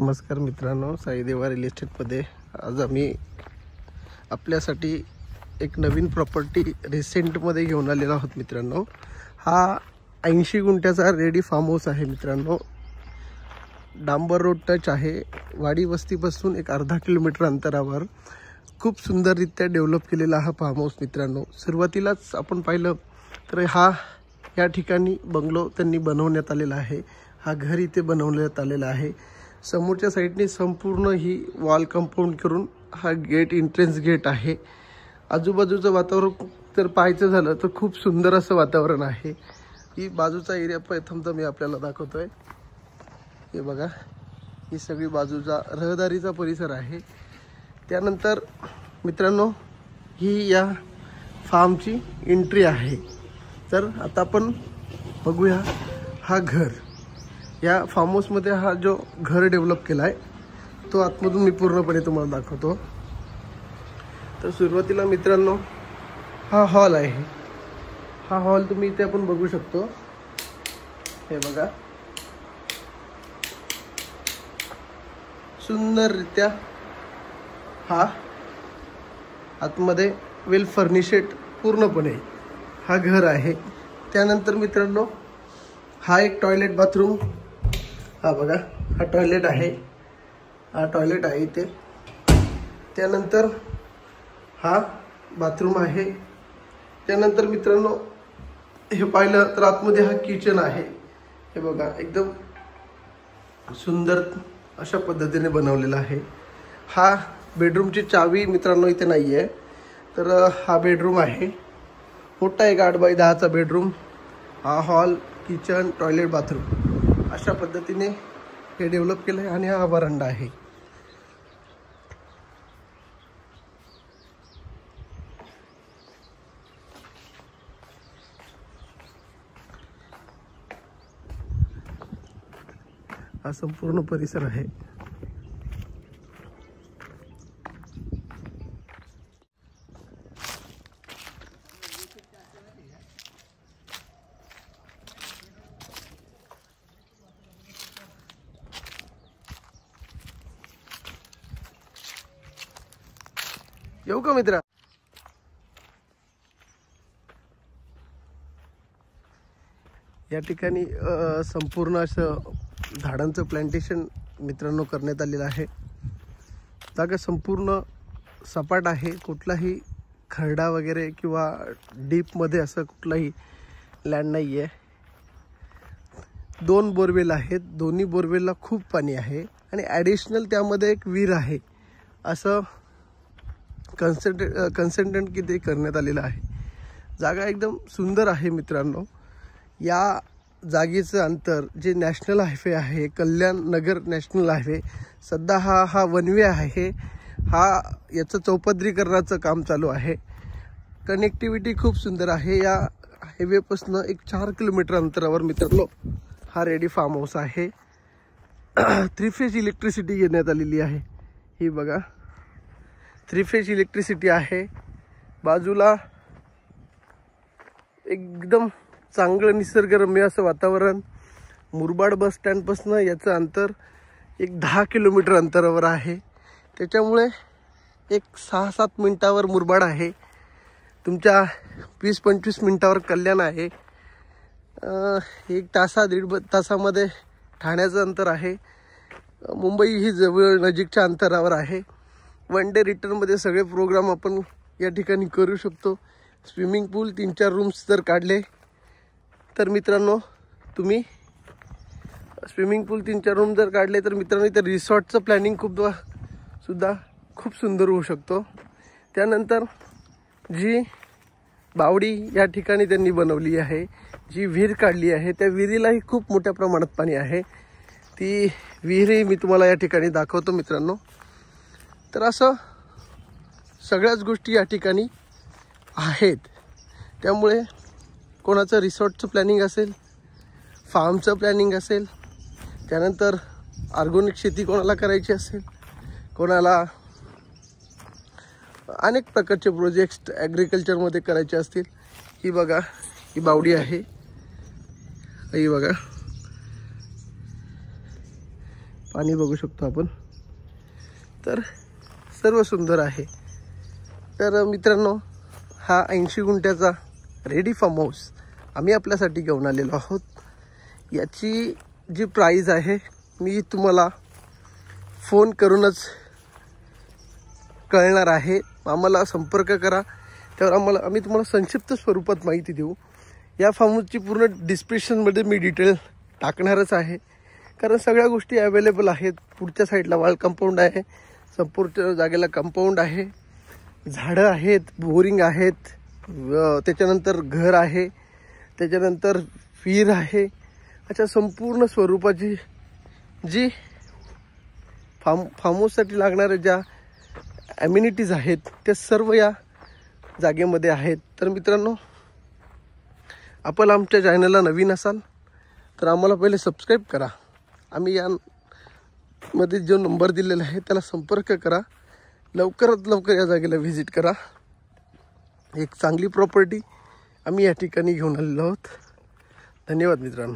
नमस्कार मित्रांनो, साई देवा रिअल इस्टेटमध्ये आज आम्ही आपल्यासाठी एक नवीन प्रॉपर्टी रिसेंटमध्ये घेऊन आलेलो आहोत मित्रांनो। हा 80 गुंठ्याचा रेडी फार्म हाऊस आहे मित्रांनो। डांबर रोड टच आहे। वाडी वस्तीपासून एक अर्धा किलोमीटर अंतरावर खूप सुंदररित्या डेव्हलप केलेला हा फार्म हाऊस मित्रांनो। सुरुवातीलाच आपण पाहिलं तर या ठिकाणी बंगलो त्यांनी बनवण्यात आलेला आहे। हा घर इथे बनवण्यात आलेला आहे। समोरच्या साइडने संपूर्ण ही वॉल कंपाऊंड करून हा गेट एंट्रन्स गेट आहे। आजूबाजूचं वातावरण जर पाहायचं झालं तर खूप सुंदर असं वातावरण आहे। ही बाजूचा एरिया प्रथम तर मी आपल्याला दाखवतोय। हे बघा, ही सगळी बाजूचा रहदारीचा परिसर आहे। त्यानंतर मित्रांनो ही या फार्मची एंट्री आहे। तर आता आपण बघूया हा घर। या फार्म हाऊसमध्ये हा जो घर डेव्हलप केला आहे तो आतमधून मी पूर्णपणे तुम्हाला दाखवतो। तर सुरुवातीला मित्रांनो हा हॉल आहे। हा हॉल तुम्ही इथे आपण बघू शकतो। हे बघा, सुंदररित्या हा आतमध्ये वेल फर्निशड पूर्णपणे हा घर आहे। त्यानंतर मित्रांनो हा एक टॉयलेट बाथरूम, हा बघा हा टॉयलेट आहे। हा टॉयलेट आहे इथे। त्यानंतर हा बाथरूम आहे। त्यानंतर मित्रांनो हे पाहिलं तर आतमध्ये हा किचन आहे। हे बघा, एकदम सुंदर अशा पद्धतीने बनवलेला आहे। हा बेडरूमची चावी मित्रांनो इथे नाही आहे। तर हा बेडरूम आहे। मोठा एक 8x10चा बेडरूम। हा हॉल, किचन, टॉयलेट, बाथरूम अशा पद्धतीने हे डेव्हलप केलं आहे। आणि हा वरांडा आहे। हा संपूर्ण परिसर आहे। येऊ का मित्रा? या ठिकाणी संपूर्ण असं झाडांचं प्लांटेशन मित्रांनो करण्यात आलेलं आहे। जागा संपूर्ण सपाट आहे। कुठलाही खरडा वगैरे किंवा डीपमध्ये असं कुठलाही लँड नाही आहे। 2 बोरवेल आहेत। दोन्ही बोरवेलला खूप पाणी आहे आणि ॲडिशनल त्यामध्ये एक विहीर आहे। असं कन्सेंटेंट किती करण्यात आलेलं आहे। जागा एकदम सुंदर आहे मित्रांनो। या जागेचं अंतर जे नॅशनल हायवे आहे, कल्याण नगर नॅशनल हायवे, सध्या हा वनवे आहे। याचं चौपदरीकरणाचं काम चालू आहे। कनेक्टिव्हिटी खूप सुंदर आहे। या हायवेपासून एक 4 किलोमीटर अंतरावर मित्रांनो हा रेडी फार्म हाऊस आहे। 3 फेज इलेक्ट्रिसिटी घेण्यात आलेली आहे। ही बघा, 3 फेज इलेक्ट्रिसिटी आहे। बाजूला एकदम चांगलं निसर्गरम्य असं वातावरण। मुरबाड बस स्टँडपासून याचं अंतर एक 10 किलोमीटर अंतरावर आहे। त्याच्यामुळे एक 6-7 मिनिटावर मुरबाड आहे। तुमच्या 20-25 मिनिटावर कल्याण आहे। 1-1.5 तासामध्ये ठाण्याचं अंतर आहे। मुंबई ही जवळ नजीकच्या अंतरावर आहे। 1 डे रिटर्नमध्ये सगळे प्रोग्राम आपण या ठिकाणी करू शकतो। स्विमिंग पूल 3-4 रूम्स जर काढले तर मित्रांनो तुम्ही स्विमिंग पूल 3-4 रूम जर काढले तर मित्रांनो इथे रिसॉर्टचं प्लॅनिंग सुद्धा खूप सुंदर होऊ शकतो। त्यानंतर जी बावडी या ठिकाणी त्यांनी बनवली आहे, जी विहीर काढली आहे, त्या विहिरीलाही खूप मोठ्या प्रमाणात पाणी आहे। ती विहीरही मी तुम्हाला या ठिकाणी दाखवतो मित्रांनो। तर असं सगळ्याच गोष्टी या ठिकाणी आहेत। त्यामुळे कोणाचं रिसॉर्टचं प्लॅनिंग असेल, फार्मचं प्लॅनिंग असेल, त्यानंतर ऑर्गॅनिक शेती कोणाला करायची असेल, कोणाला अनेक प्रकारचे प्रोजेक्ट्स ॲग्रिकल्चरमध्ये करायचे असतील, ही बघा ही बावडी आहे। ही बघा, पाणी बघू शकतो आपण, तर सर्व सुंदर आहे। तर मित्रांनो, हा 80 गुंठ्याचा रेडी फार्म हाऊस आम्ही आपल्यासाठी घेऊन आलेलो आहोत। याची जी प्राईस आहे मी तुम्हाला फोन करूनच कळणार आहे। आम्हाला संपर्क करा, त्यावर आम्ही तुम्हाला संक्षिप्त स्वरूपात माहिती देऊ। या फार्म हाऊसची पूर्ण डिस्क्रिप्शनमध्ये मी डिटेल टाकणारच आहे, कारण सगळ्या गोष्टी अवेलेबल आहेत। पुढच्या साईडला वॉल कंपाऊंड आहे, संपूर्ण जागेला कंपाऊंड आहे, झाडं आहेत, बोरिंग आहेत, त्याच्यानंतर घर आहे, त्याच्यानंतर विहीर आहे। अशा संपूर्ण स्वरूपाची जी फार्म हाऊससाठी लागणाऱ्या ज्या ॲम्युनिटीज आहेत त्या सर्व या जागेमध्ये आहेत। तर मित्रांनो, आपण आमच्या चॅनलला नवीन असाल तर आम्हाला पहिले सबस्क्राईब करा। आम्ही यामध्ये जो नंबर दिलेला आहे त्याला संपर्क करा, लवकरात लवकर या जागेला व्हिजिट करा। एक चांगली प्रॉपर्टी आम्ही या ठिकाणी घेऊन आलेलो आहोत। धन्यवाद मित्रांनो।